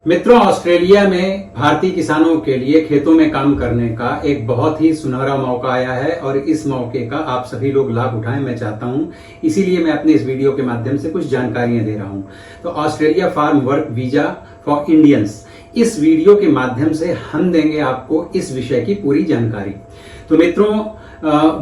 मित्रों, ऑस्ट्रेलिया में भारतीय किसानों के लिए खेतों में काम करने का एक बहुत ही सुनहरा मौका आया है और इस मौके का आप सभी लोग लाभ उठाएं, मैं चाहता हूं। इसीलिए मैं अपने इस वीडियो के माध्यम से कुछ जानकारियां दे रहा हूं। तो Australia farm work visa for Indians, इस वीडियो के माध्यम से हम देंगे आपको इस विषय की पूरी जानकारी। तो मित्रों,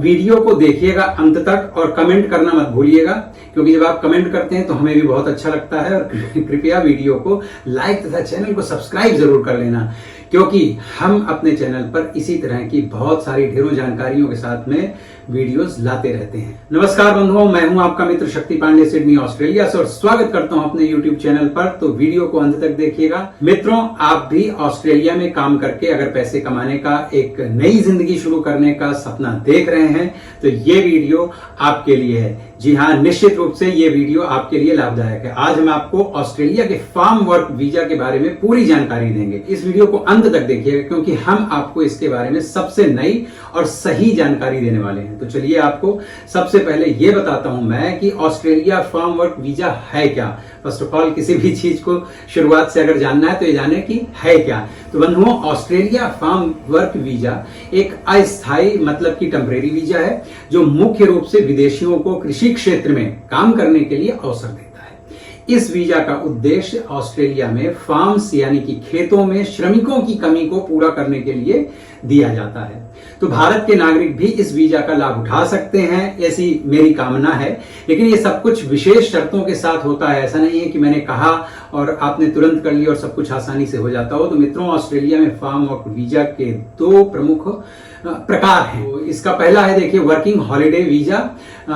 वीडियो को देखिएगा अंत तक और कमेंट करना मत भूलिएगा, क्योंकि जब आप कमेंट करते हैं तो हमें भी बहुत अच्छा लगता है। और कृपया वीडियो को लाइक तथा चैनल को सब्सक्राइब जरूर कर लेना, क्योंकि हम अपने चैनल पर इसी तरह की बहुत सारी ढेरों जानकारियों के साथ में वीडियोस लाते रहते हैं। नमस्कार बंधुओं, मैं हूं आपका मित्र शक्ति पांडे, सिडनी ऑस्ट्रेलिया से, और स्वागत करता हूं अपने यूट्यूब चैनल पर। तो वीडियो को अंत तक देखिएगा। मित्रों, आप भी ऑस्ट्रेलिया में काम करके अगर पैसे कमाने का, एक नई जिंदगी शुरू करने का सपना देख रहे हैं तो ये वीडियो आपके लिए है। जी हाँ, निश्चित रूप से ये वीडियो आपके लिए लाभदायक है। आज हम आपको ऑस्ट्रेलिया के फार्म वर्क वीजा के बारे में पूरी जानकारी देंगे। इस वीडियो को अंत तक देखिएगा, क्योंकि हम आपको इसके बारे में सबसे नई और सही जानकारी देने वाले हैं। तो चलिए, आपको सबसे पहले ये बताता हूं मैं कि ऑस्ट्रेलिया फार्म वर्क वीजा है क्या। फर्स्ट ऑफ ऑल, किसी भी चीज को शुरुआत से अगर जानना है तो ये जाने कि है क्या। तो बंधुओं, ऑस्ट्रेलिया फार्म वर्क वीजा एक अस्थायी मतलब की टेम्परेरी वीजा है, जो मुख्य रूप से विदेशियों को कृषि क्षेत्र में काम करने के लिए अवसर देता है। इस वीजा का उद्देश्य ऑस्ट्रेलिया में फार्म्स यानी कि खेतों में श्रमिकों की कमी को पूरा करने के लिए दिया जाता है। तो भारत के नागरिक भी इस वीजा का लाभ उठा सकते हैं, ऐसी मेरी कामना है। लेकिन ये सब कुछ विशेष शर्तों के साथ होता है। ऐसा नहीं है कि मैंने कहा और आपने तुरंत कर लिया और सब कुछ आसानी से हो जाता हो। तो मित्रों, ऑस्ट्रेलिया में फार्म वर्क वीजा के दो प्रमुख प्रकार हैं। तो इसका पहला है, देखिए, वर्किंग हॉलिडे वीजा,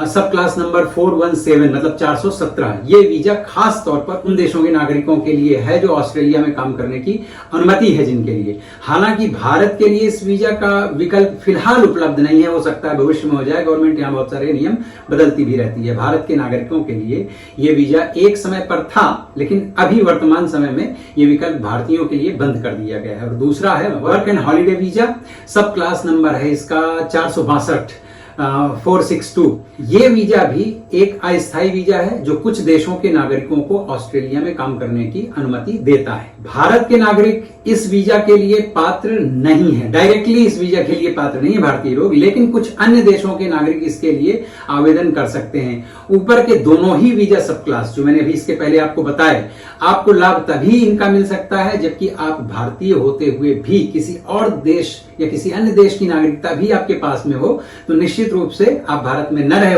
सब क्लास नंबर 417 मतलब 417। ये वीजा खास तौर पर उन देशों के नागरिकों के लिए है जो ऑस्ट्रेलिया में काम करने की अनुमति है जिनके लिए। हालांकि भारत के लिए इस वीजा का विकल्प फिलहाल उपलब्ध नहीं है, हो सकता है भविष्य में हो जाए। गवर्नमेंट यहाँ बहुत सारे नियम बदलती भी रहती है। भारत के नागरिकों के लिए ये वीजा एक समय पर था, लेकिन अभी वर्तमान समय में ये विकल्प भारतीयों के लिए बंद कर दिया गया है। और दूसरा है वर्क एंड हॉलिडे वीजा, सब क्लास नंबर है इसका 462 462। ये वीजा भी एक अस्थायी वीजा है जो कुछ देशों के नागरिकों को ऑस्ट्रेलिया में काम करने की अनुमति देता है। भारत के नागरिक इस वीजा के लिए पात्र नहीं है, डायरेक्टली इस वीजा के लिए पात्र नहीं है भारतीय लोग, लेकिन कुछ अन्य देशों के नागरिक इसके लिए आवेदन कर सकते हैं। ऊपर के दोनों ही वीजा सब क्लास जो मैंने अभी इसके पहले आपको बताए, आपको लाभ तभी इनका मिल सकता है जबकि आप भारतीय होते हुए भी किसी और देश या किसी अन्य देश की नागरिकता भी आपके पास में हो। तो निश्चित रूप से आप भारत में न रह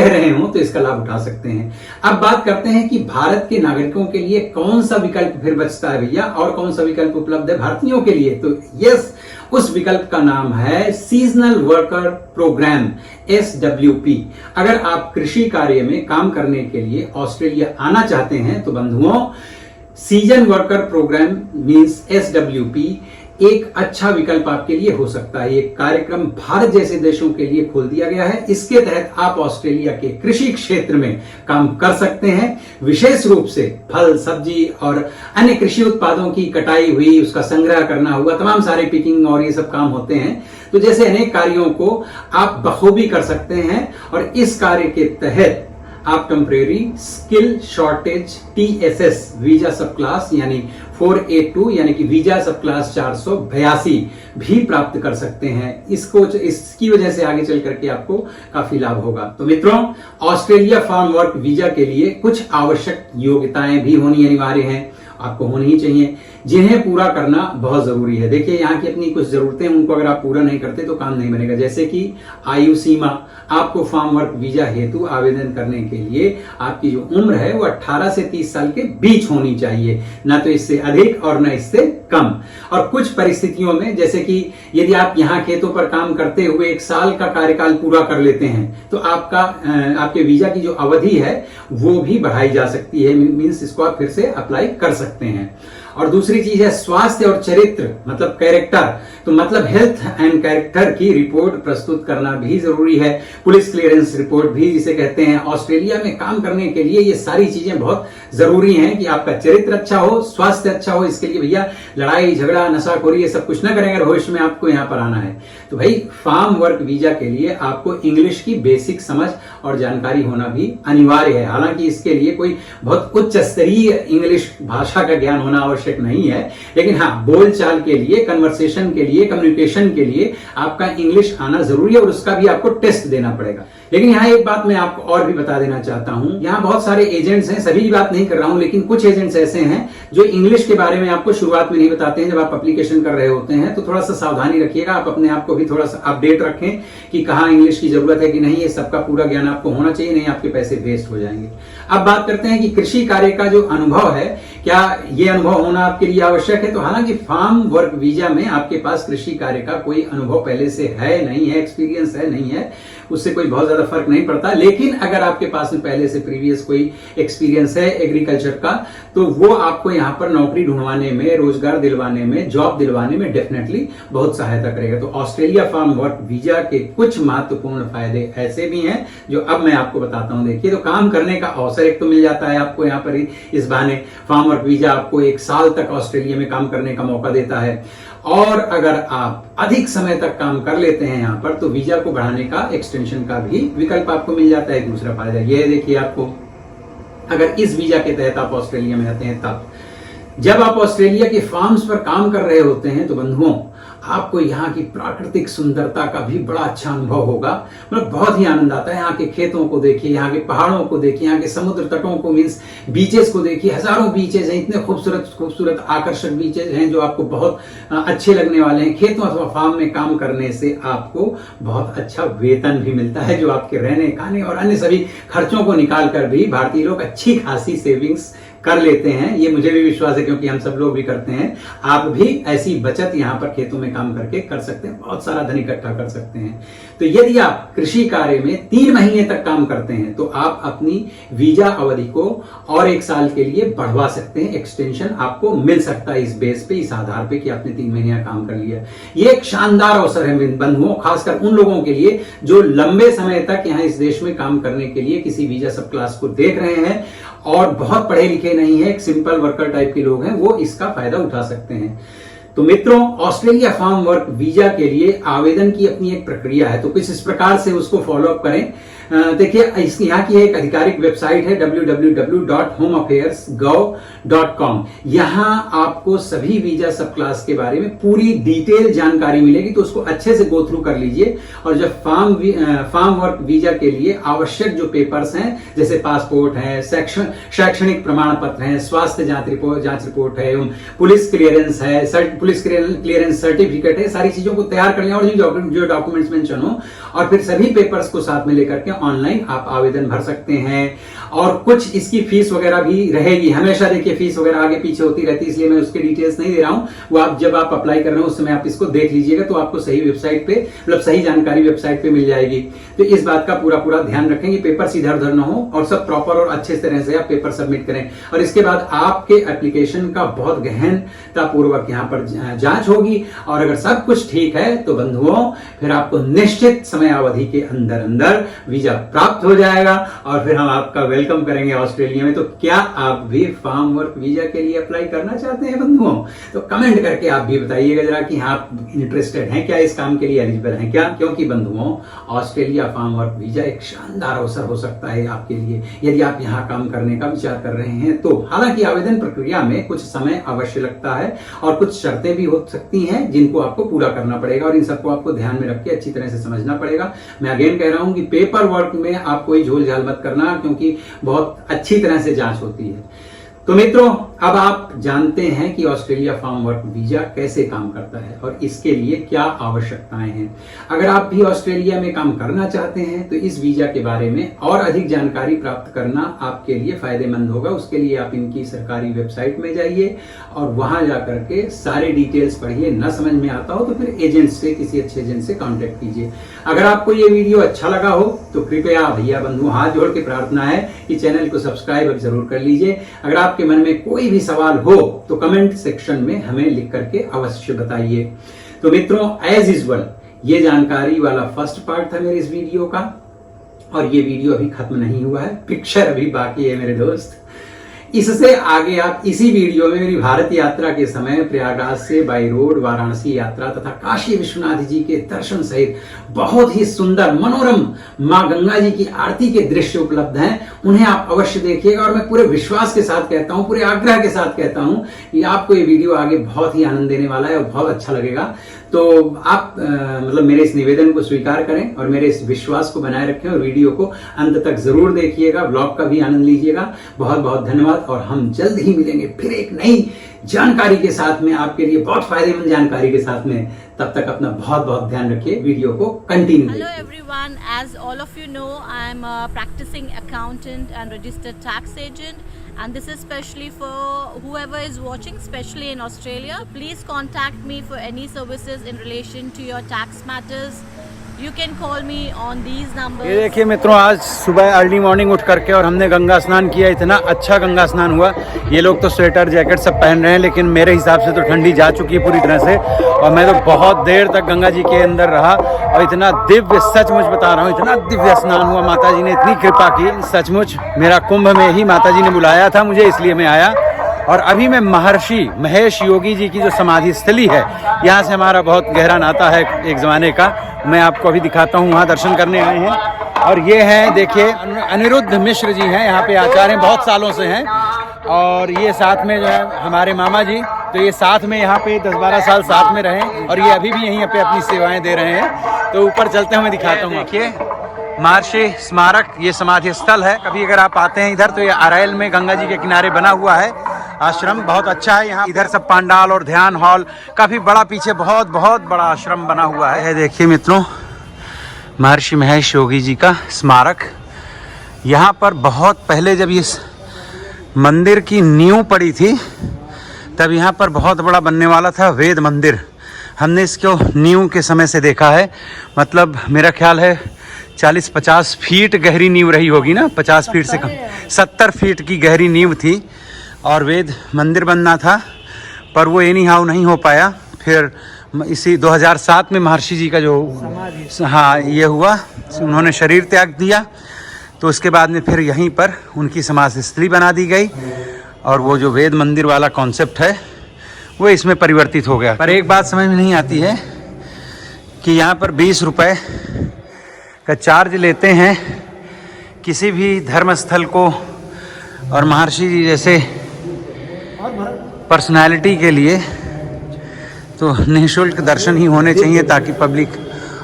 रहे हो तो इसका लाभ उठा सकते हैं। अब बात करते हैं कि भारत के नागरिकों के लिए कौन सा विकल्प फिर बचता है भैया, और कौन सा विकल्प उपलब्ध है भारतीयों के लिए। तो यस, उस विकल्प का नाम है सीजनल वर्कर प्रोग्राम, SWP। अगर आप कृषि कार्य में काम करने के लिए ऑस्ट्रेलिया आना चाहते हैं तो बंधुओं, season worker programme means SWP एक अच्छा विकल्प आपके लिए हो सकता है। ये कार्यक्रम भारत जैसे देशों के लिए खोल दिया गया है। इसके तहत आप ऑस्ट्रेलिया के कृषि क्षेत्र में काम कर सकते हैं। विशेष रूप से फल, सब्जी और अन्य कृषि उत्पादों की कटाई हुई, उसका संग्रह करना हुआ, तमाम सारे पिकिंग और ये सब काम होते हैं। तो जैसे अनेक कार्यों को आप बखूबी कर सकते हैं। और इस कार्य के तहत आप temporary skill shortage TSS visa सब क्लास यानी 482 यानी कि वीजा सब क्लास 482 भी प्राप्त कर सकते हैं। इसकी वजह से आगे चल करके आपको काफी लाभ होगा। तो मित्रों, ऑस्ट्रेलिया फार्म वर्क वीजा के लिए कुछ आवश्यक योग्यताएं भी होनी अनिवार्य हैं, आपको होनी ही चाहिए, जिन्हें पूरा करना बहुत जरूरी है। देखिए, यहाँ की अपनी कुछ जरूरतें, उनको अगर आप पूरा नहीं करते तो काम नहीं बनेगा। जैसे कि आयु सीमा, आपको फार्म वर्क वीजा हेतु आवेदन करने के लिए आपकी जो उम्र है वो 18 से 30 साल के बीच होनी चाहिए, ना तो इससे अधिक और ना इससे कम। और कुछ परिस्थितियों में, जैसे कि यदि आप यहाँ खेतों पर काम करते हुए 1 साल का कार्यकाल पूरा कर लेते हैं तो आपके वीजा की जो अवधि है वो भी बढ़ाई जा सकती है, मीन्स इसको आप फिर से अप्लाई कर सकते हैं। और दूसरी चीज है स्वास्थ्य और चरित्र मतलब कैरेक्टर, तो मतलब हेल्थ एंड कैरेक्टर की रिपोर्ट प्रस्तुत करना भी जरूरी है। पुलिस क्लियरेंस रिपोर्ट भी जिसे कहते हैं। ऑस्ट्रेलिया में काम करने के लिए ये सारी चीजें बहुत जरूरी हैं कि आपका चरित्र अच्छा हो, स्वास्थ्य अच्छा हो। इसके लिए भैया लड़ाई झगड़ा नशाखोरी ये सब कुछ ना करें अगर भविष्य में आपको यहाँ पर आना है। तो भाई फार्म वर्क वीजा के लिए आपको इंग्लिश की बेसिक समझ और जानकारी होना भी अनिवार्य है। हालांकि इसके लिए कोई बहुत उच्च स्तरीय इंग्लिश भाषा का ज्ञान होना आवश्यक आवश्यक नहीं है, लेकिन हाँ, बोलचाल के लिए, कन्वर्सेशन के लिए, कम्युनिकेशन के लिए आपका इंग्लिश आना जरूरी है और उसका भी आपको टेस्ट देना पड़ेगा। लेकिन यहाँ एक बात मैं आपको और भी बता देना चाहता हूं, यहाँ बहुत सारे एजेंट्स हैं, सभी की बात नहीं कर रहा हूं, लेकिन कुछ एजेंट्स ऐसे हैं जो इंग्लिश के बारे में आपको शुरुआत में नहीं बताते हैं। जब आप एप्लीकेशन कर रहे होते हैं तो थोड़ा सा सावधानी रखिएगा, आप अपने आप को भी थोड़ा सा अपडेट रखें कि कहाँ इंग्लिश की जरूरत है कि नहीं, ये सबका पूरा ज्ञान आपको होना चाहिए, नहीं आपके पैसे वेस्ट हो जाएंगे। अब बात करते हैं कि कृषि कार्य का जो अनुभव है, क्या ये अनुभव होना आपके लिए आवश्यक है? तो हालांकि फार्म वर्क वीजा में आपके पास कृषि कार्य का कोई अनुभव पहले से है नहीं है, एक्सपीरियंस है नहीं है, उससे कोई बहुत ज्यादा फर्क नहीं पड़ता। लेकिन अगर आपके पास में पहले से प्रीवियस कोई एक्सपीरियंस है एग्रीकल्चर का, तो वो आपको यहाँ पर नौकरी ढूंढवाने में, रोजगार दिलवाने में, जॉब दिलवाने में डेफिनेटली बहुत सहायता करेगा। तो ऑस्ट्रेलिया फार्म वर्क वीजा के कुछ महत्वपूर्ण फायदे ऐसे भी हैं जो अब मैं आपको बताता हूं। देखिए, तो काम करने का अवसर एक तो मिल जाता है आपको यहाँ पर, इस बहाने फार्म वर्क वीजा आपको 1 साल तक ऑस्ट्रेलिया में काम करने का मौका देता है। और अगर आप अधिक समय तक काम कर लेते हैं यहाँ पर, तो वीजा को बढ़ाने का, एक्सटेंशन का भी विकल्प आपको मिल जाता है। दूसरा फायदा ये देखिए, आपको अगर इस वीजा के तहत आप ऑस्ट्रेलिया में आते हैं, तब जब आप ऑस्ट्रेलिया के फार्म्स पर काम कर रहे होते हैं, तो बंधुओं आपको यहाँ की प्राकृतिक सुंदरता का भी बड़ा अच्छा अनुभव होगा। मतलब बहुत ही आनंद आता है। यहाँ के खेतों को देखिए, यहाँ के पहाड़ों को देखिए, यहाँ के समुद्र तटों को, मीन्स बीचेस को देखिए। हजारों बीचेस हैं, इतने खूबसूरत खूबसूरत आकर्षक बीचेस हैं जो आपको बहुत अच्छे लगने वाले हैं। खेतों अथवा फार्म में काम करने से आपको बहुत अच्छा वेतन भी मिलता है, जो आपके रहने, खाने और अन्य सभी खर्चों को निकाल कर भी भारतीय लोग अच्छी खासी सेविंग्स कर लेते हैं। ये मुझे भी विश्वास है, क्योंकि हम सब लोग भी करते हैं। आप भी ऐसी बचत यहाँ पर खेतों में काम करके कर सकते हैं, बहुत सारा धन इकट्ठा कर सकते हैं। तो यदि आप कृषि कार्य में 3 महीने तक काम करते हैं, तो आप अपनी वीजा अवधि को और 1 साल के लिए बढ़वा सकते हैं। एक्सटेंशन आपको मिल सकता है इस बेस पे, इस आधार पे कि आपने 3 महीने काम कर लिया। ये एक शानदार अवसर है बंधुओं, खासकर उन लोगों के लिए जो लंबे समय तक यहाँ इस देश में काम करने के लिए किसी वीजा सब क्लास को देख रहे हैं और बहुत पढ़े लिखे नहीं है, एक सिंपल वर्कर टाइप के लोग हैं, वो इसका फायदा उठा सकते हैं। तो मित्रों, ऑस्ट्रेलिया फार्म वर्क वीजा के लिए आवेदन की अपनी एक प्रक्रिया है, तो कुछ इस प्रकार से उसको फॉलो अप करें। देखिए, यहाँ की एक आधिकारिक वेबसाइट है www.homeaffairsgov.com। यहाँ आपको सभी वीजा सब क्लास के बारे में पूरी डिटेल जानकारी मिलेगी, तो उसको अच्छे से गो थ्रू कर लीजिए। और जब फार्म वर्क वीजा के लिए आवश्यक जो पेपर्स हैं, जैसे पासपोर्ट है, शैक्षणिक प्रमाण पत्र है, स्वास्थ्य जांच रिपोर्ट है, पुलिस क्लियरेंस है, पुलिस क्लियरेंस सर्टिफिकेट है, सारी चीजों को तैयार कर लें और जो डॉक्यूमेंट्स मेंशन हो, और फिर सभी पेपर्स को साथ में लेकर के ऑनलाइन आप आवेदन भर सकते हैं। और कुछ इसकी फीस वगैरह भी रहेगी। हमेशा देखिए, फीस वगैरह आगे पीछे होती रहती है, इसलिए मैं उसके डिटेल्स नहीं दे रहा हूं। वो आप जब आप अप्लाई कर रहे हो उस समय आप इसको देख लीजिएगा, तो आपको सही वेबसाइट पे, मतलब सही जानकारी वेबसाइट पे मिल जाएगी। तो इस बात का पूरा ध्यान रखेंगे, पेपर्स इधर उधर ना हो और सब प्रॉपर और अच्छे तरह से आप पेपर सबमिट करें। और इसके बाद आपके एप्लीकेशन का बहुत गहनता पूर्वक यहाँ पर जांच होगी, और अगर सब कुछ ठीक है तो बंधुओं फिर आपको निश्चित समय अवधि के अंदर वीजा प्राप्त हो जाएगा, और फिर हम आपका वेलकम करेंगे ऑस्ट्रेलिया में। तो क्या आप भी फार्म वर्क वीजा के लिए अप्लाई करना चाहते हैं बंधुओं? तो कमेंट करके आप भी बताइएगा जरा कि आप इंटरेस्टेड हैं क्या, इस काम के लिए एलिजिबल हैं क्या? क्योंकि बंधुओं, ऑस्ट्रेलिया फार्म वर्क वीजा एक शानदार अवसर हो सकता है आपके लिए, यदि आप यहाँ काम करने का विचार कर रहे हैं तो। हालांकि आवेदन प्रक्रिया में कुछ समय अवश्य लगता है और कुछ शर्तें भी हो सकती हैं जिनको आपको पूरा करना पड़ेगा, और इन सबको आपको ध्यान में रख के अच्छी तरह से समझना पड़ेगा। मैं अगेन कह रहा हूं कि पेपर वर्क में आप कोई झोल झाल मत करना, क्योंकि बहुत अच्छी तरह से जांच होती है। तो मित्रों, अब आप जानते हैं कि ऑस्ट्रेलिया फार्म वर्क वीजा कैसे काम करता है और इसके लिए क्या आवश्यकताएं हैं। अगर आप भी ऑस्ट्रेलिया में काम करना चाहते हैं तो इस वीजा के बारे में और अधिक जानकारी प्राप्त करना आपके लिए फायदेमंद होगा। उसके लिए आप इनकी सरकारी वेबसाइट में जाइए और वहां जाकर के सारे डिटेल्स पढ़िए। न समझ में आता हो तो फिर एजेंट से, किसी अच्छे एजेंट से कांटेक्ट कीजिए। अगर आपको ये वीडियो अच्छा लगा हो तो कृपया भैया बंधु हाथ जोड़ के प्रार्थना है कि चैनल को सब्सक्राइब जरूर कर लीजिए। अगर आपके मन में कोई भी सवाल हो तो कमेंट सेक्शन में हमें लिख करके अवश्य बताइए। तो मित्रों, एज यूजुअल ये जानकारी वाला फर्स्ट पार्ट था मेरे इस वीडियो का, और ये वीडियो अभी खत्म नहीं हुआ है, पिक्चर अभी बाकी है मेरे दोस्त। इससे आगे आप इसी वीडियो में मेरी भारत यात्रा के समय प्रयागराज से बाई रोड वाराणसी यात्रा तथा काशी विश्वनाथ जी के दर्शन सहित बहुत ही सुंदर मनोरम मां गंगा जी की आरती के दृश्य उपलब्ध हैं, उन्हें आप अवश्य देखिएगा। और मैं पूरे विश्वास के साथ कहता हूं, पूरे आग्रह के साथ कहता हूं कि आपको ये वीडियो आगे बहुत ही आनंद देने वाला है और बहुत अच्छा लगेगा। तो आप मतलब मेरे इस निवेदन को स्वीकार करें और मेरे इस विश्वास को बनाए रखें और वीडियो को अंत तक जरूर देखिएगा, ब्लॉग का भी आनंद लीजिएगा। बहुत बहुत धन्यवाद और हम जल्द ही मिलेंगे फिर एक नई जानकारी के साथ में, आपके लिए बहुत फायदेमंद जानकारी के साथ में। तब तक अपना बहुत बहुत ध्यान रखिए, वीडियो को continue. Hello everyone, as all of you know, I am a practicing accountant and registered tax agent, and this is specially for whoever is watching, especially in Australia. Please contact me for any services in relation to your tax matters. You can call me on these numbers. ये देखिए मित्रों, आज सुबह early morning उठ करके और हमने गंगा स्नान किया। इतना अच्छा गंगा स्नान हुआ। ये लोग तो स्वेटर जैकेट सब पहन रहे हैं, लेकिन मेरे हिसाब से तो ठंडी जा चुकी है पूरी तरह से। और मैं तो बहुत देर तक गंगा जी के अंदर रहा और इतना दिव्य, सचमुच बता रहा हूँ, इतना दिव्य स्नान हुआ। माता जी ने इतनी कृपा की, सचमुच मेरा कुंभ में ही माता जी ने बुलाया था मुझे, इसलिए मैं आया। और अभी मैं महर्षि महेश योगी जी की जो समाधि स्थली है, यहाँ से हमारा बहुत गहरा नाता है एक ज़माने का, मैं आपको अभी दिखाता हूँ। वहाँ दर्शन करने आए हैं। और ये हैं, देखिए, अनिरुद्ध मिश्र जी हैं, यहाँ पे आचार्य हैं, बहुत सालों से हैं। और ये साथ में जो है हमारे मामा जी, तो ये साथ में यहाँ पे 10-12 साल साथ में रहे और ये अभी भी यहीं पे अपनी सेवाएं दे रहे हैं। तो ऊपर चलते हुए दिखाता हूँ। देखिए, महर्षि स्मारक, ये समाधि स्थल है। कभी अगर आप आते हैं इधर तो ये अरायल में गंगा जी के किनारे बना हुआ है आश्रम, बहुत अच्छा है। यहाँ इधर सब पांडाल और ध्यान हॉल, काफी बड़ा, पीछे बहुत बहुत बड़ा आश्रम बना हुआ है। देखिए मित्रों, महर्षि महेश योगी जी का स्मारक। यहाँ पर बहुत पहले जब इस मंदिर की नींव पड़ी थी, तब यहाँ पर बहुत बड़ा बनने वाला था वेद मंदिर। हमने इसको नींव के समय से देखा है, मतलब मेरा ख्याल है 40-50 फीट गहरी नींव रही होगी ना, 50 फीट से कम, 70 फीट की गहरी नींव थी और वेद मंदिर बनना था, पर वो एनी हाउ नहीं हो पाया। फिर इसी 2007 में महर्षि जी का जो ये हुआ, उन्होंने शरीर त्याग दिया, तो उसके बाद में फिर यहीं पर उनकी समाधि स्थली बना दी गई और वो जो वेद मंदिर वाला कॉन्सेप्ट है वो इसमें परिवर्तित हो गया। पर एक बात समझ में नहीं आती है कि यहाँ पर 20 रुपये का चार्ज लेते हैं किसी भी धर्मस्थल को, और महर्षि जी जैसे पर्सनालिटी के लिए तो निःशुल्क दर्शन ही होने चाहिए ताकि पब्लिक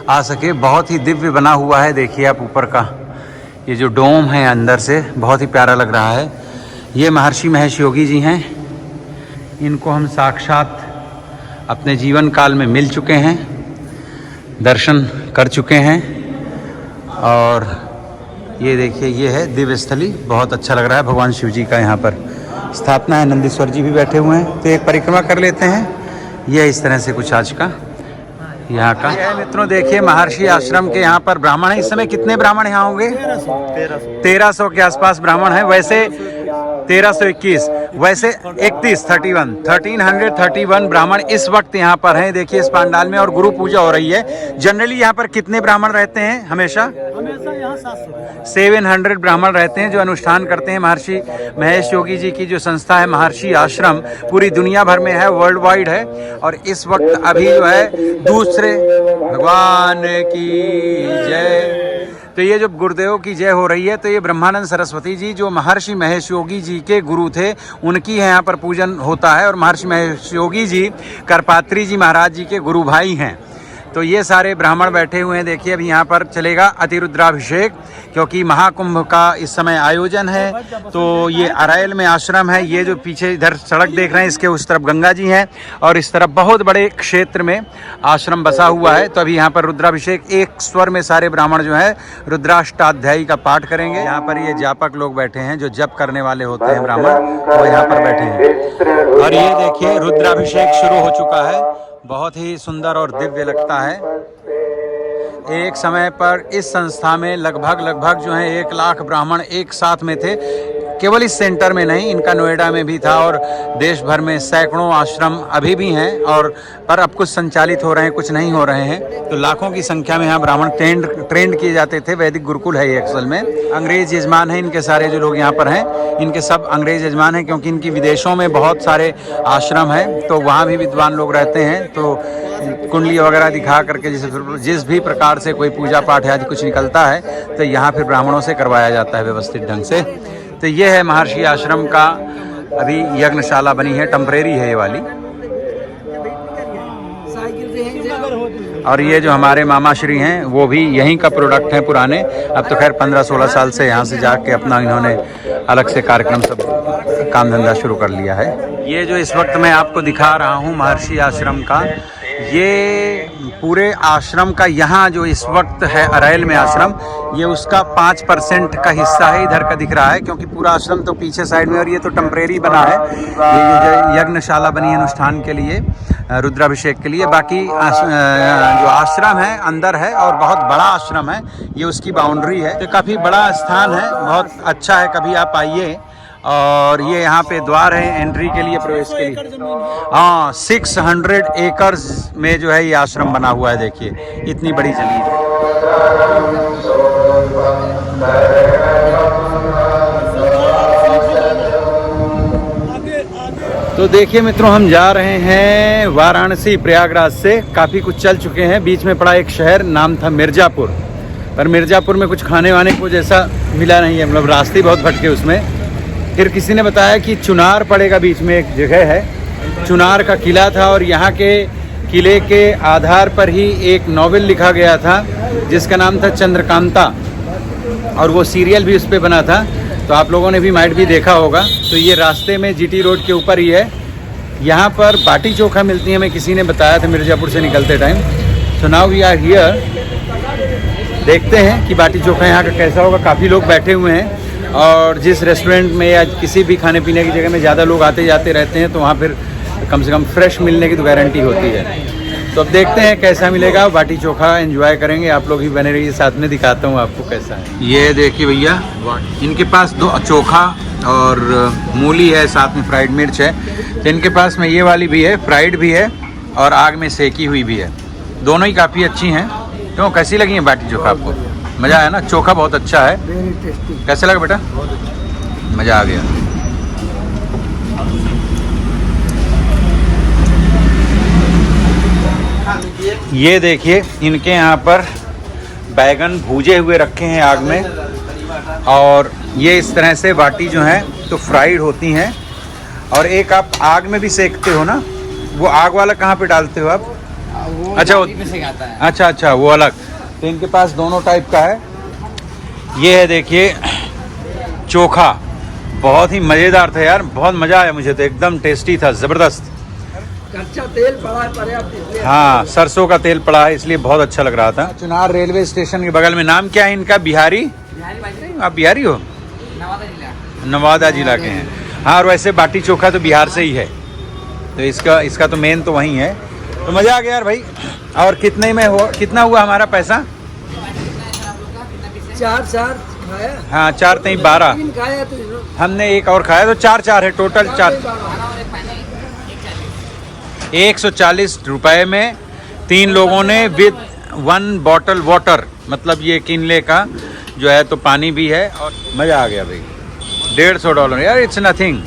आ सके। बहुत ही दिव्य बना हुआ है। देखिए आप ऊपर का ये जो डोम है अंदर से बहुत ही प्यारा लग रहा है। ये महर्षि महेश योगी जी हैं, इनको हम साक्षात अपने जीवन काल में मिल चुके हैं, दर्शन कर चुके हैं। और ये देखिए, ये है दिव्य स्थली, बहुत अच्छा लग रहा है। भगवान शिव जी का यहाँ पर स्थापना है, नंदीश्वर जी भी बैठे हुए हैं। तो एक परिक्रमा कर लेते हैं। यह इस तरह से कुछ आज का यहाँ का है। मित्रों देखिए, महर्षि आश्रम के यहाँ पर ब्राह्मण है। इस समय कितने ब्राह्मण यहाँ होंगे? 1300 के आसपास ब्राह्मण है। वैसे 1321, वैसे 1331 ब्राह्मण इस वक्त यहाँ पर हैं। देखिए इस पंडाल में, और गुरु पूजा हो रही है। जनरली यहाँ पर कितने ब्राह्मण रहते हैं? हमेशा 700 ब्राह्मण रहते हैं जो अनुष्ठान करते हैं। महर्षि महेश योगी जी की जो संस्था है महर्षि आश्रम, पूरी दुनिया भर में है, वर्ल्ड वाइड है। और इस वक्त अभी जो है दूसरे भगवान की जय, तो ये जो गुरुदेव की जय हो रही है, तो ये ब्रह्मानंद सरस्वती जी जो महर्षि महेश योगी जी के गुरु थे, उनकी यहाँ पर पूजन होता है। और महर्षि महेश योगी जी करपात्री जी महाराज जी के गुरु भाई हैं। तो ये सारे ब्राह्मण बैठे हुए हैं। देखिए अभी यहाँ पर चलेगा अतिरुद्राभिषेक, क्योंकि महाकुंभ का इस समय आयोजन है। तो ये अरायल में आश्रम है। ये जो पीछे इधर सड़क देख रहे हैं, इसके उस तरफ गंगा जी हैं और इस तरफ बहुत बड़े क्षेत्र में आश्रम बसा हुआ है। तो अभी यहाँ पर रुद्राभिषेक, एक स्वर में सारे ब्राह्मण जो है रुद्राष्टाध्यायी का पाठ करेंगे। यहाँ पर ये जापक लोग बैठे हैं, जो जप करने वाले होते हैं ब्राह्मण, वो यहाँ पर बैठे हैं। और ये देखिए रुद्राभिषेक शुरू हो चुका है। बहुत ही सुंदर और दिव्य लगता है। एक समय पर इस संस्था में लगभग जो है 1 लाख ब्राह्मण एक साथ में थे। केवल इस सेंटर में नहीं, इनका नोएडा में भी था और देश भर में सैकड़ों आश्रम अभी भी हैं, और पर अब कुछ संचालित हो रहे हैं, कुछ नहीं हो रहे हैं। तो लाखों की संख्या में यहाँ ब्राह्मण ट्रेंड किए जाते थे। वैदिक गुरुकुल है ये असल में। अंग्रेज यजमान हैं इनके, सारे जो लोग यहाँ पर हैं इनके सब अंग्रेज यजमान हैं, क्योंकि इनकी विदेशों में बहुत सारे आश्रम हैं, तो वहाँ भी विद्वान लोग रहते हैं। तो कुंडली वगैरह दिखा करके जिस भी प्रकार से कोई पूजा पाठ या कुछ निकलता है तो यहाँ फिर ब्राह्मणों से करवाया जाता है व्यवस्थित ढंग से। तो ये है महर्षि आश्रम का अभी यज्ञशाला बनी है, टेम्परेरी है ये वाली। और ये जो हमारे मामा श्री हैं वो भी यहीं का प्रोडक्ट हैं पुराने। अब तो खैर 15-16 साल से यहाँ से जाके अपना इन्होंने अलग से कार्यक्रम सब काम धंधा शुरू कर लिया है। ये जो इस वक्त मैं आपको दिखा रहा हूँ महर्षि आश्रम का, ये पूरे आश्रम का यहाँ जो इस वक्त है अरैल में आश्रम, ये उसका 5% का हिस्सा है इधर का दिख रहा है, क्योंकि पूरा आश्रम तो पीछे साइड में, और ये तो टेम्परेरी बना है। ये यज्ञशाला बनी है अनुष्ठान के लिए, रुद्राभिषेक के लिए। बाकी जो आश्रम है अंदर है और बहुत बड़ा आश्रम है, ये उसकी बाउंड्री है। तो काफ़ी बड़ा स्थान है, बहुत अच्छा है, कभी आप आइए। और ये यहाँ पे द्वार है एंट्री के लिए, प्रवेश के लिए। हाँ, 600 एकर्स में जो है ये आश्रम बना हुआ है। देखिए इतनी बड़ी जमीन है। तो देखिए मित्रों, हम जा रहे हैं वाराणसी प्रयागराज से, काफ़ी कुछ चल चुके हैं। बीच में पड़ा एक शहर, नाम था मिर्ज़ापुर, पर मिर्ज़ापुर में कुछ खाने वाने को जैसा मिला नहीं है, मतलब रास्ते बहुत भटके उसमें। फिर किसी ने बताया कि चुनार पड़ेगा बीच में, एक जगह है चुनार का किला था, और यहाँ के किले के आधार पर ही एक नॉवेल लिखा गया था जिसका नाम था चंद्रकांता, और वो सीरियल भी उस पर बना था, तो आप लोगों ने भी माइट भी देखा होगा। तो ये रास्ते में जीटी रोड के ऊपर ही है। यहाँ पर बाटी चोखा मिलती है, मैं किसी ने बताया था मिर्ज़ापुर से निकलते time. So now we are here, देखते हैं कि बाटी चोखा यहाँ का कैसा होगा। काफ़ी लोग बैठे हुए हैं, और जिस रेस्टोरेंट में या किसी भी खाने पीने की जगह में ज़्यादा लोग आते जाते रहते हैं, तो वहाँ फिर कम से कम फ्रेश मिलने की तो गारंटी होती है। तो अब देखते हैं कैसा मिलेगा। बाटी चोखा एंजॉय करेंगे, आप लोग भी बने रहिए, साथ में दिखाता हूँ आपको कैसा है। ये देखिए भैया, इनके पास 2 चोखा और मूली है, साथ में फ्राइड मिर्च है। तो इनके पास में ये वाली भी है, फ्राइड भी है और आग में सेकी हुई भी है। दोनों ही काफ़ी अच्छी हैं। क्यों, कैसी लगी है बाटी चोखा आपको? मज़ा आया ना? चोखा बहुत अच्छा है। कैसा लगा बेटा? मज़ा आ गया। ये देखिए, इनके यहाँ पर बैगन भूजे हुए रखे हैं आग में, और ये इस तरह से बाटी जो है तो फ्राइड होती हैं। और एक आप आग में भी सेकते हो ना, वो आग वाला कहाँ पे डालते हो आप? अच्छा, अच्छा, वो अलग। तो इनके पास दोनों टाइप का है। ये है देखिए चोखा, बहुत ही मज़ेदार था यार, बहुत मज़ा आया मुझे तो, एकदम टेस्टी था, ज़बरदस्त। कच्चा तेल पड़ा है पर्याप्त। हाँ, सरसों का तेल पड़ा है, इसलिए बहुत अच्छा लग रहा था। चुनार रेलवे स्टेशन के बगल में। नाम क्या है इनका? बिहारी। आप बिहारी हो? नवादा जिला के हैं। हाँ, और वैसे बाटी चोखा तो बिहार से ही है, तो इसका तो मेन तो वहीं है। तो मज़ा आ गया यार भाई। और कितने में हुआ, कितना हुआ हमारा पैसा? 4 खाया। हाँ, 4 नहीं 12 खाया तो हमने, एक और खाया, तो 4 है टोटल। 140 रुपए में 3 लोगों ने, विद 1 बॉटल वाटर, मतलब ये किनले का जो है तो पानी भी है। और मज़ा आ गया भाई। $150 यार, इट्स नथिंग।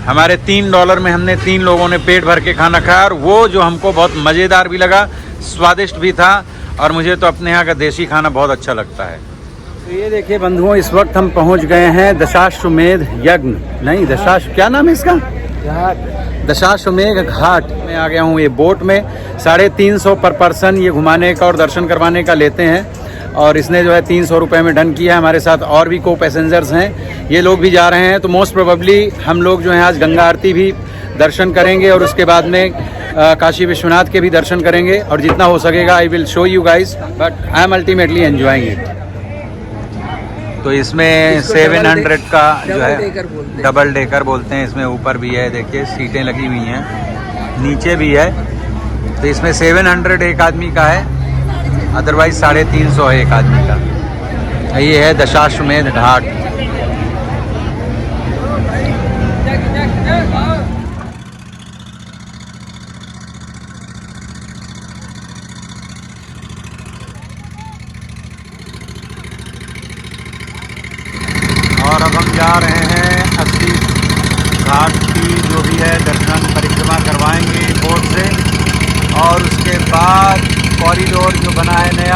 हमारे $3 में हमने 3 लोगों ने पेट भर के खाना खाया, और वो जो हमको बहुत मज़ेदार भी लगा, स्वादिष्ट भी था, और मुझे तो अपने यहाँ का देसी खाना बहुत अच्छा लगता है। तो ये देखिए बंधुओं, इस वक्त हम पहुँच गए हैं दशाश्वमेध यज्ञ, नहीं क्या नाम है इसका? दशाश्वमेध घाट में आ गया हूँ। ये बोट में 350 पर पर्सन ये घुमाने का और दर्शन करवाने का लेते हैं, और इसने जो है 300 रुपये में डन किया है। हमारे साथ और भी को पैसेंजर्स हैं, ये लोग भी जा रहे हैं। तो मोस्ट प्रोबेबली हम लोग जो हैं आज गंगा आरती भी दर्शन करेंगे, और उसके बाद में काशी विश्वनाथ के भी दर्शन करेंगे, और जितना हो सकेगा I will show you guys, but I am ultimately enjoying it. तो इसमें 700 का जो है डबल डेकर बोलते हैं, इसमें ऊपर भी है, देखिए सीटें लगी हुई हैं, नीचे भी है। तो इसमें 700 एक आदमी का है, अदरवाइज 350 है एक आदमी का। ये है दशाश्वमेध घाट।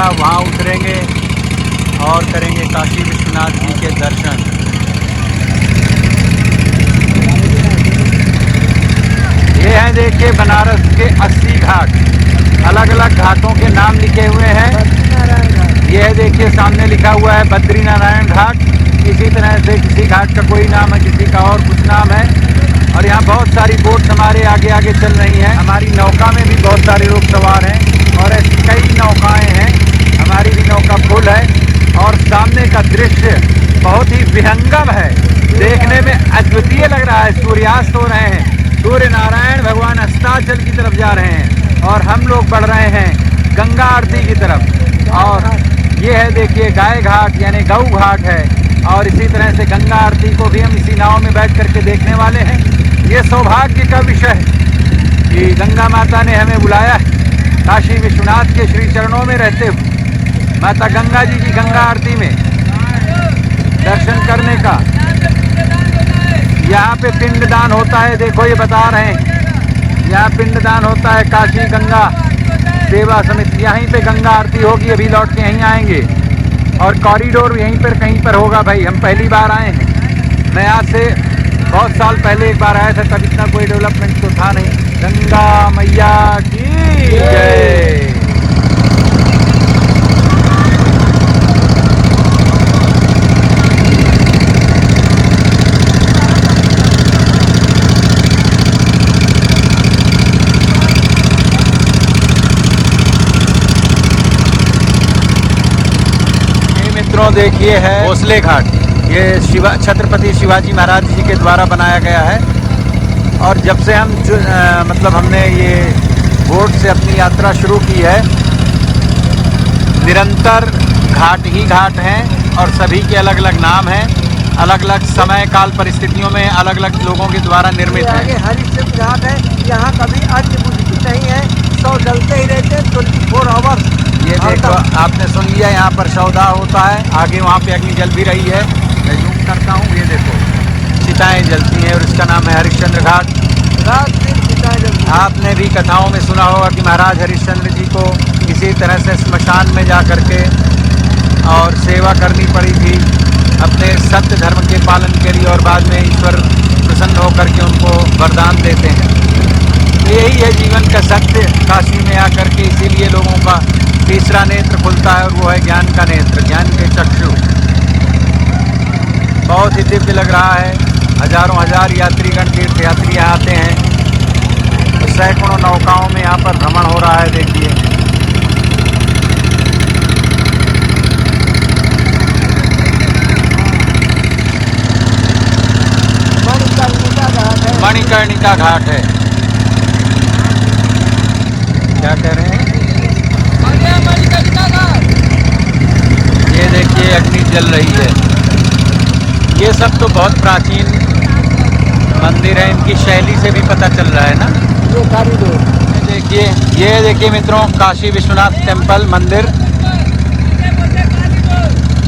गंगा, वहाँ उतरेंगे और करेंगे काशी विश्वनाथ जी के दर्शन। ये हैं देखिए बनारस के 80 घाट, अलग अलग घाटों के नाम लिखे हुए हैं। ये है देखिए सामने लिखा हुआ है बद्री नारायण घाट। इसी तरह से किसी घाट का कोई नाम है, किसी का और कुछ नाम है। और यहाँ बहुत सारी बोट्स हमारे आगे आगे चल रही हैं। हमारी नौका में भी बहुत सारे लोग सवार हैं और ऐसी कई नौकाएं हैं। हमारी भी नौका फुल है और सामने का दृश्य बहुत ही विहंगम है, देखने में अद्वितीय लग रहा है। सूर्यास्त हो रहे हैं, सूर्य नारायण भगवान अस्ताचल की तरफ जा रहे हैं और हम लोग बढ़ रहे हैं गंगा आरती की तरफ। और ये है देखिए गाय घाट यानी गऊ घाट है। और इसी तरह से गंगा आरती को भी हम इसी नाव में बैठ करके देखने वाले हैं। ये सौभाग्य का विषय है कि गंगा माता ने हमें बुलाया है काशी विश्वनाथ के श्री चरणों में रहते हुए माता गंगा जी की गंगा आरती में दर्शन करने का। यहाँ पे पिंडदान होता है, देखो ये बता रहे हैं यहाँ पिंडदान होता है। काशी गंगा सेवा समिति, यहीं पे गंगा आरती होगी। अभी लौट के यहीं आएंगे और कॉरिडोर यहीं पर कहीं पर होगा। भाई हम पहली बार आए हैं, मैं आज से बहुत साल पहले एक बार आया था, तब इतना कोई डेवलपमेंट तो था नहीं। गंगा मैया की जय। देखिए है भोसले घाट। ये छत्रपति शिवाजी महाराज जी के द्वारा बनाया गया है। और जब से हम मतलब हमने ये बोट से अपनी यात्रा शुरू की है, निरंतर घाट ही घाट हैं और सभी के अलग अलग नाम हैं। अलग अलग समय काल परिस्थितियों में अलग अलग लोगों के द्वारा निर्मित है। हरिश्चंद्र घाट है, यहाँ कभी अग्नि बुझती नहीं है, 100 जलते ही रहते हैं 24 आवर। ये देखो आपने सुन लिया, यहाँ पर सौदा होता है। आगे वहाँ पे अग्नि जल भी रही है, मैं जूम करता हूँ। ये देखो चिताएं जलती हैं और इसका नाम है हरिश्चंद्र घाट। आपने भी कथाओं में सुना होगा कि महाराज हरिश्चंद्र जी को इसी तरह से श्मशान में जा करके और सेवा करनी पड़ी थी अपने सत्य धर्म के पालन के लिए, और बाद में ईश्वर प्रसन्न होकर के उनको वरदान देते हैं। तो यही है जीवन का सत्य काशी में आकर के। इसीलिए लोगों का तीसरा नेत्र खुलता है और वो है ज्ञान का नेत्र, ज्ञान के चक्षु। बहुत ही दिव्य लग रहा है। हजारों हजार यात्रीगण तीर्थयात्री यहाँ आते हैं। तो सैकड़ों नौकाओं में यहाँ पर भ्रमण हो रहा है। देखिए मणिकर्णिका घाट है। क्या कह रहे हैं? ये देखिए अग्नि जल रही है। ये सब तो बहुत प्राचीन मंदिर है, इनकी शैली से भी पता चल रहा है ना। ये कॉरिडोर देखिए मित्रों, काशी विश्वनाथ टेम्पल मंदिर।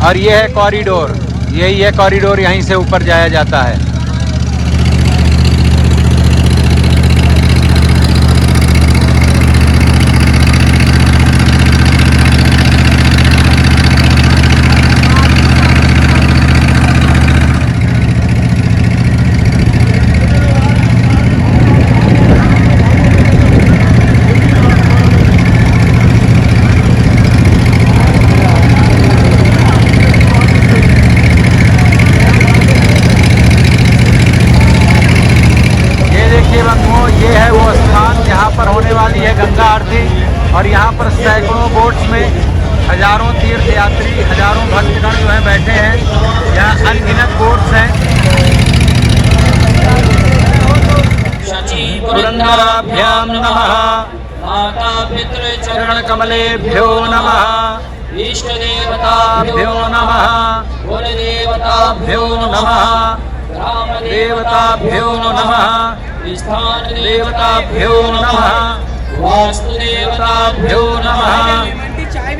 और ये है कॉरिडोर, यही है कॉरिडोर, यहीं से ऊपर जाया जाता है। और यहाँ पर सैकड़ों बोट्स में हजारों तीर्थयात्री, हजारों भक्तगण जो हैं बैठे हैं। यहाँ अनगिनत बोट्स हैं। पुरंदराभ्यां नमः, माता पितृ चरण कमलेभ्यो नमः, इष्ट देवताभ्यो नमः, कुल देवताभ्यो नमः, ग्राम देवताभ्यो नमः, स्थान देवताभ्यो नमः, वास्तु देवताभ्यो नमः,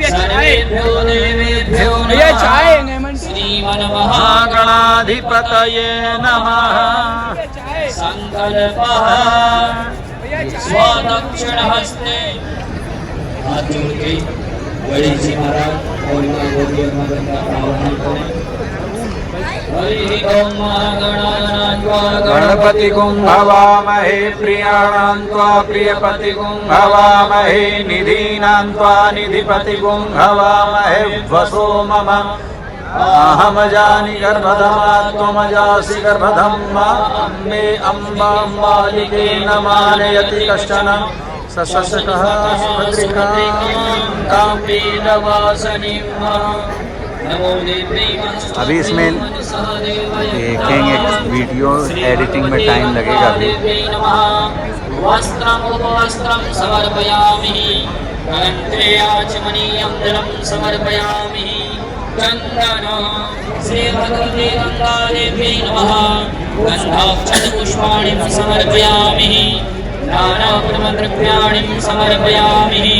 सर्वेभ्यो देवेभ्यो नमः, श्रीमन्महागणाधिपतये नमः। संकल्पः स्वदक्षिणहस्ते गणेश जी महाराज और मां गौरी मां गंगा आवाहन करें। हरि ओम गणपति भवामहे प्रियाणां त्वा प्रियपति भवामहे निधीनां त्वा निधिपति भवामहे वसो मम अहम जानि गर्भधमा त्वमजासि गर्भधम्मा अम्बे अम्बा अम्बालिके न मानयति कश्चन सशकः अभी इसमें देखेंगे वीडियो एडिटिंग में टाइम लगेगा अभी। वस्त्रं उपवस्त्रं समर्पयामि कंठे आचमनीयं जलं समर्पयामि चन्दन श्री भगवते गंगादेवी नमः गन्धाक्षतपुष्पाणि समर्पयामि नानाप्रमद्रव्याणि समर्पयामि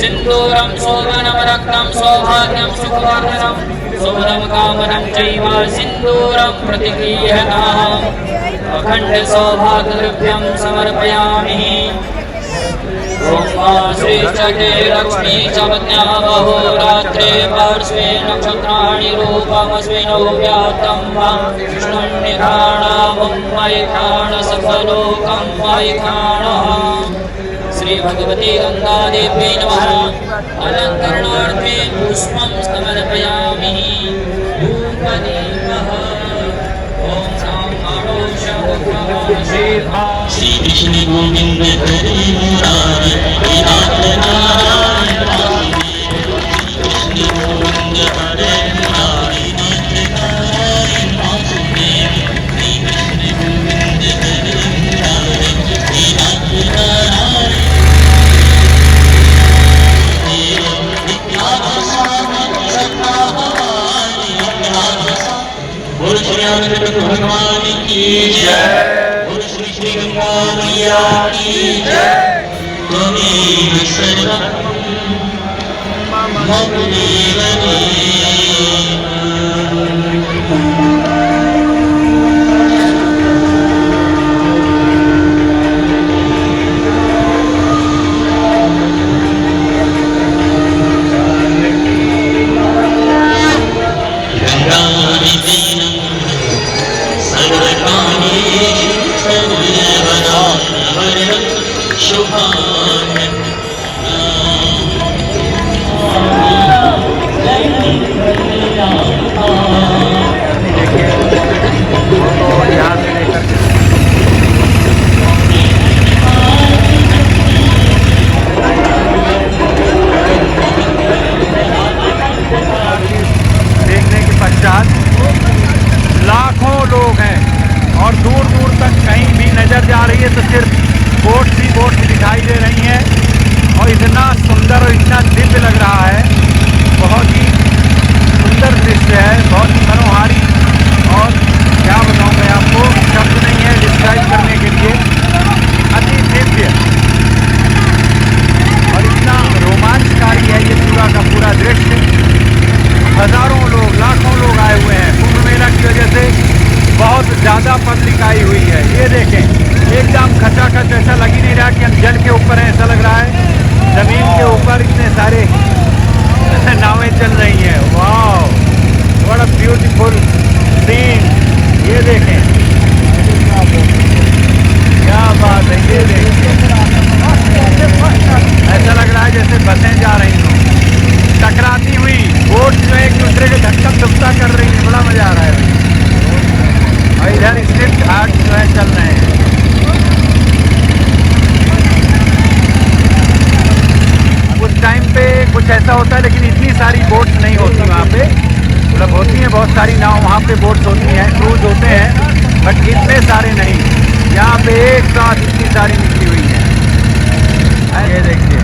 सिन्दूरं शोभनं रत्नं सौभाग्यं सुखवर्धनं शोभनं कामनं चैव सिन्दूरं प्रतिगृह्यताम् अखण्ड सौभाग्यद्रव्यं समर्पयामि। श्री चटे लक्ष्मी च पत्न्यावहो रात्रे पार्श्वे नक्षत्राणि रूपमस्मिन् व्याप्तं मां कृष्णन्निधाणावं मयिखाण सफलोकं मयिखाणः श्री भगवती गंगादेवी नमः अलंकरणार्थे पुष्पं समर्पयामि धूपदीपः ओम ब्रह्मणो श्री कृष्ण गोविंद हरे मुरारी नाथ नारायण कृष्ण गोविंद हरे मुरारी नाथ नारायण वासुदेव श्री कृष्ण गोविंद हरे मुरारी नाथ नारायण भगवान की जय, श्री श्री गंगा मैया की जय। त्वमेव सर्वं मम जीवने लाखों लोग हैं और दूर दूर तक कहीं भी नज़र जा रही है तो सिर्फ बोट्स ही दिखाई दे रही हैं और इतना सुंदर और इतना दिव्य लग रहा है। बहुत ही सुंदर दृश्य है, बहुत ही मनोहारी और क्या बताऊँ मैं आपको, शब्द नहीं है डिस्क्राइब करने के लिए। अति दिव्य और इतना रोमांचकारी है ये पूरा का पूरा दृश्य। हज़ारों लोग लाखों लोग आए हुए हैं। कुंभ मेला की वजह से बहुत ज़्यादा पब्लिक आई हुई है। ये देखें एकदम खचाखच, ऐसा लग ही नहीं रहा कि हम जल के ऊपर हैं, ऐसा लग रहा है ज़मीन के ऊपर इतने सारे नावें चल रही हैं। वाह व्हाट अ ब्यूटीफुल सीन। ये देखें क्या बात है। ये देखें ऐसा लग रहा है जैसे बसें जा रही हों, टकराती हुई बोट जो एक दूसरे के धक्का धुक्का कर रही है। बड़ा मजा आ रहा है और इधर स्ट्रीट घाट जो है चल रहे हैं। उस टाइम पे कुछ ऐसा होता है लेकिन इतनी सारी बोट्स नहीं होती वहाँ पे। मतलब होती हैं बहुत सारी नाव वहाँ पे, बोट्स होती हैं, क्रूज होते हैं, बट इतने सारे नहीं। यहाँ पे एक साथ इतनी सारी निकली हुई हैं। ये देखिए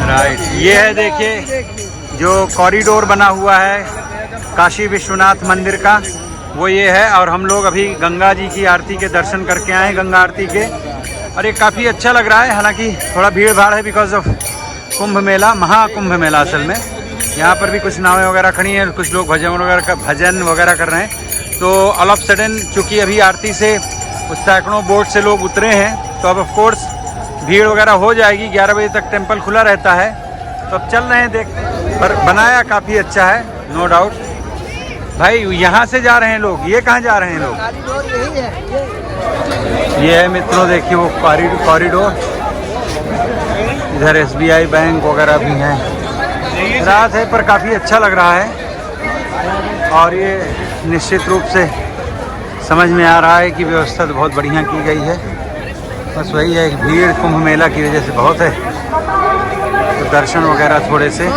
राइट, ये है देखिए जो कॉरिडोर बना हुआ है काशी विश्वनाथ मंदिर का, वो ये है। और हम लोग अभी गंगा जी की आरती के दर्शन करके आए, गंगा आरती के, और ये काफ़ी अच्छा लग रहा है। हालांकि थोड़ा भीड़ भाड़ है बिकॉज ऑफ कुंभ मेला, महाकुंभ मेला असल में। यहाँ पर भी कुछ नावें वगैरह खड़ी हैं, कुछ लोग भजन वगैरह कर रहे हैं। तो ऑल ऑफ सडन चूँकि अभी आरती से सैकड़ों बोट से लोग उतरे हैं, तो अब ऑफ कोर्स भीड़ वगैरह हो जाएगी, 11 बजे तक टेम्पल खुला रहता है। तो अब चल रहे हैं, देखते हैं। पर बनाया काफ़ी अच्छा है, नो डाउट। भाई यहाँ से जा रहे हैं लोग, ये कहाँ जा रहे हैं लोग? कॉरिडोर यही है ये है मित्रों, देखिए वो कॉरिडोर। इधर SBI बैंक वगैरह भी हैं। रात है पर काफ़ी अच्छा लग रहा है, और ये निश्चित रूप से समझ में आ रहा है कि व्यवस्था तो बहुत बढ़िया की गई है। बस वही है, भीड़ कुंभ मेला की वजह से बहुत है, तो दर्शन वगैरह थोड़े से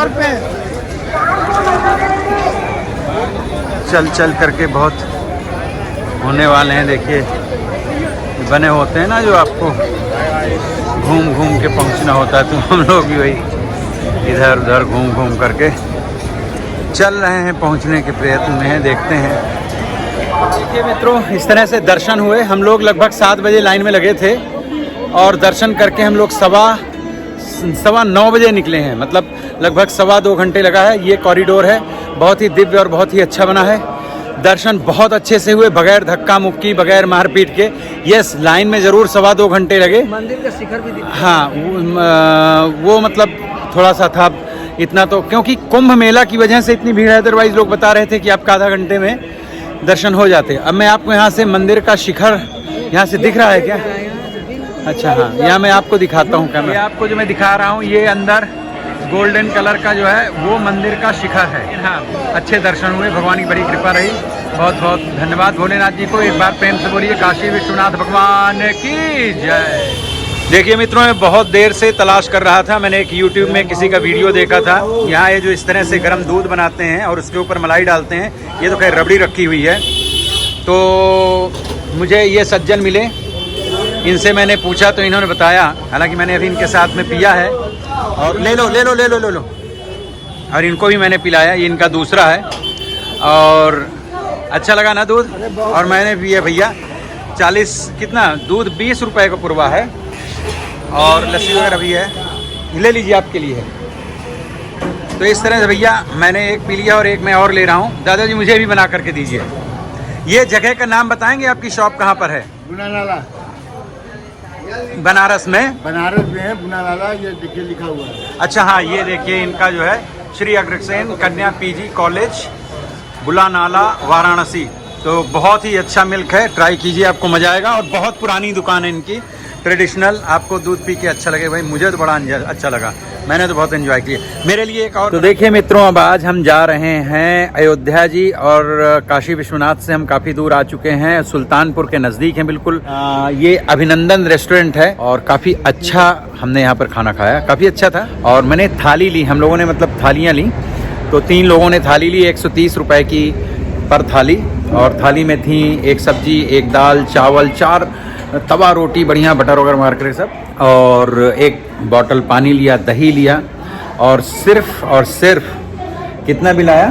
चल करके बहुत होने वाले हैं। देखिए बने होते हैं ना जो आपको घूम के पहुंचना होता है, तो हम लोग भी वही इधर उधर घूम करके चल रहे हैं, पहुंचने के प्रयत्न में हैं। देखते हैं। देखिए मित्रों, इस तरह से दर्शन हुए। हम लोग लगभग 7 बजे लाइन में लगे थे और दर्शन करके हम लोग सवा 9 बजे निकले हैं। मतलब लगभग 2.25 घंटे लगा है। ये कॉरिडोर है, बहुत ही दिव्य और बहुत ही अच्छा बना है। दर्शन बहुत अच्छे से हुए, बगैर धक्का मुक्की, बगैर मारपीट के। यस, लाइन में ज़रूर 2.25 घंटे लगे। मंदिर का शिखर भी दिखता है। हाँ, वो मतलब थोड़ा सा था इतना, तो क्योंकि कुंभ मेला की वजह से इतनी भीड़ है। अदरवाइज लोग बता रहे थे कि आपका आधा घंटे में दर्शन हो जाते। अब मैं आपको यहाँ से मंदिर का शिखर यहाँ से दिख रहा है क्या? अच्छा हाँ, यहाँ मैं आपको दिखाता हूँ कैमरा। ये आपको जो मैं दिखा रहा हूँ, ये अंदर गोल्डन कलर का जो है वो मंदिर का शिखर है। हाँ, अच्छे दर्शन हुए, भगवान की बड़ी कृपा रही। बहुत बहुत धन्यवाद भोलेनाथ जी को। एक बार प्रेम से बोलिए काशी विश्वनाथ भगवान की जय। देखिए मित्रों, मैं बहुत देर से तलाश कर रहा था। मैंने एक YouTube में किसी का वीडियो देखा था। यहाँ ये जो इस तरह से गर्म दूध बनाते हैं और उसके ऊपर मलाई डालते हैं, ये तो खैर रबड़ी रखी हुई है। तो मुझे ये सज्जन मिले, इनसे मैंने पूछा तो इन्होंने बताया, हालांकि मैंने अभी इनके साथ में पिया है। और ले लो। और इनको भी मैंने पिलाया, ये इनका दूसरा है। और अच्छा लगा ना दूध? और मैंने पिया भैया 40 कितना दूध 20 रुपए का पुरवा है। और लस्सी वगैरह भी है, ले लीजिए, आपके लिए है। तो इस तरह से भैया मैंने एक पी लिया और एक मैं और ले रहा हूँ। दादाजी मुझे भी बना करके दीजिए। ये जगह का नाम बताएंगे, आपकी शॉप कहाँ पर है? बुनानाला, बनारस में? बनारस में है बुनानाला, ये देखिए लिखा हुआ है। अच्छा हाँ, ये देखिए इनका जो है श्री अग्रसेन कन्या PG कॉलेज, बुलानाला, वाराणसी। तो बहुत ही अच्छा मिल्क है, ट्राई कीजिए, आपको मजा आएगा। और बहुत पुरानी दुकान है इनकी, ट्रेडिशनल। आपको दूध पी के अच्छा लगे। भाई मुझे तो बड़ा अच्छा लगा, मैंने तो बहुत एंजॉय किया। मेरे लिए एक और। तो देखिए मित्रों, अब आज हम जा रहे हैं अयोध्या जी, और काशी विश्वनाथ से हम काफ़ी दूर आ चुके हैं, सुल्तानपुर के नज़दीक हैं बिल्कुल। ये अभिनंदन रेस्टोरेंट है और काफ़ी अच्छा हमने यहाँ पर खाना खाया, काफ़ी अच्छा था। और मैंने थाली ली, हम लोगों ने मतलब थालियाँ ली। तो 3 लोगों ने थाली ली, 130 रुपए की पर थाली। और थाली में थी एक सब्जी, एक दाल, चावल, 4 तवा रोटी, बढ़िया बटर वगैरह मार कर सब, और एक बॉटल पानी लिया, दही लिया। और सिर्फ कितना बिल आया?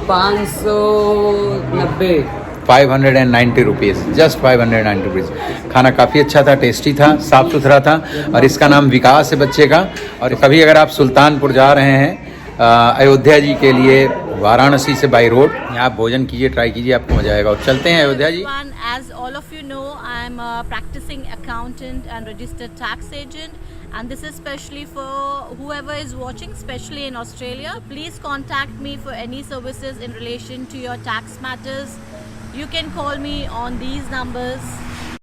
590 590 रुपीज़, जस्ट 590 रुपीज़। खाना काफ़ी अच्छा था, टेस्टी था, साफ़ सुथरा था। और इसका नाम विकास है बच्चे का। और कभी अगर आप सुल्तानपुर जा रहे हैं अयोध्या जी के लिए, वाराणसी से बाई रोड, यहाँ आप भोजन कीजिए, ट्राई कीजिए, आपको मजा आएगा। और चलते हैं Ayodhya ji. As all of you know, I am a practicing accountant and registered tax agent, and this is specially for whoever is watching, especially in Australia. Please contact me for any services in relation to your tax matters. You can call me on these numbers.